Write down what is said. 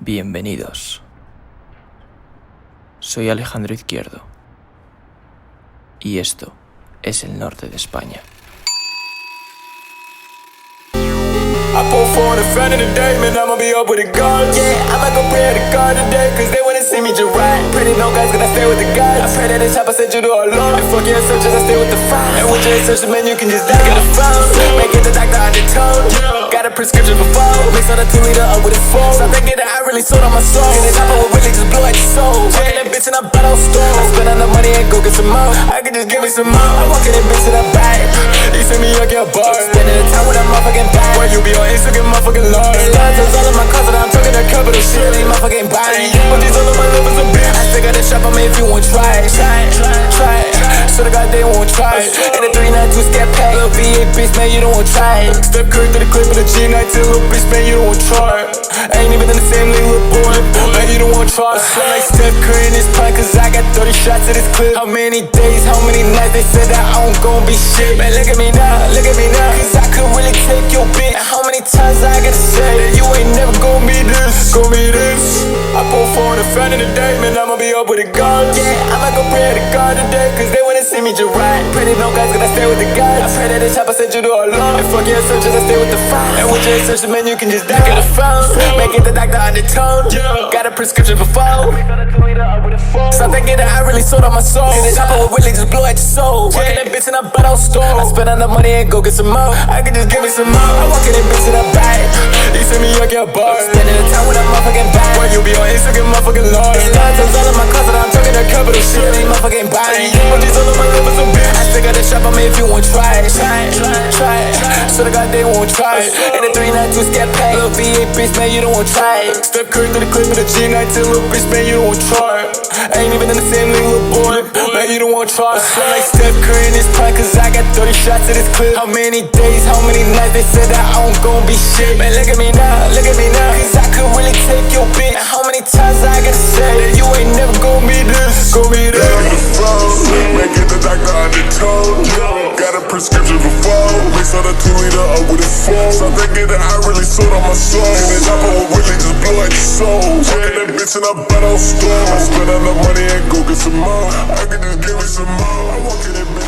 Bienvenidos. Soy Alejandro Izquierdo y esto es el norte de España. I pull for the front of the day, man, I'ma be up with the guns. Yeah, I'ma go pray to the God today, cause they wanna see me just right. Pretty no guys, cause I stay with the guys. I pray that the chopper sent you to Allah. And fuck your searches, I stay with the files. And with your searches, man, you can just die in the phone. Make it the doctor on the tongue. Got a prescription for fall. Mix all the 2 liter up with a 4. So thinking that I really sold on my soul. And the chopper will really just blow at your soul. Fucking that bitch and I buy those stores. I spend all the money and go get some more. I can just give me some more. I walk in that bitch and I buy it. You see me, I get bar. Spending the time with a motherfucking bag. Where you be on Instagram, motherfucking Lord. It's all of my cars that I'm talking that capital shit. These motherfucking body. But these all of my livers a bitch. I still got the shop on me if you won't try it. Try it. So the God they won't try it. And the 392 scared pack. Little V8 bitch, man, you don't want try it. Step Curry through the clip of the G19, little bitch, man, you don't want try it. I ain't even in the same league, little boy. Man, you don't want try it. I'm like Steph Curry in this prime, cause I got 30 shots of this clip. How many days, how many nights they said that I don't gon' be shit. Man, look at me now, cause I could really take your bitch. And how many times I gotta say that you ain't never gon' be this. I pull for the front of the day, man, I'ma be up with the guns. Yeah, I'ma go pray to the God today, cause they wanna see me just right. Pretty no guys, cause I stay with the guys. I pray that the chopper sent you to Allah. And fuck your searches, I stay with the files. And with your searches, man, you can just die in the phone. Make it the doctor on the tone. Got a prescription for fall. So thinking that I really sold on my soul. And the chopper will really just blow at your soul. Fucking that bitch and I buy those stores. I spend all the money and go get some more. I can just give me some more. I walk in that bitch and I buy it. You see me, I get bar. Spending the time with a motherfucking bag. Where you be on Instagram, motherfucking Lord. It's all of my cars that I'm talking that capital shit. These motherfucking body. But these all of my livers a bitch. I still got the shop on me if you won't try it. Try it. So the God they won't try it. And the 392 scared pack. Little V8 bitch, man, you don't want try it. Step Curry through the clip of the G19, little bitch, man, you don't want try it. I ain't even in the same league, little boy. Man, you don't want try it. I'm like Steph Curry in this prime, cause I got 30 shots of this clip. How many days, how many nights they said that I don't gon' be shit. Man, look at me now, cause I could really take your bitch. And how many times I gotta say that you ain't never gon' be this. Make it the doctor on the tongue. Got a prescription for fall. Mix all the 2 liter up with a 4. So thinking that I really sold on my soul. And the chopper will really just blow at your soul. Fucking that bitch and I buy those stores. I spend all the money and go get some more. I can just give me some more. I walk in that bitch.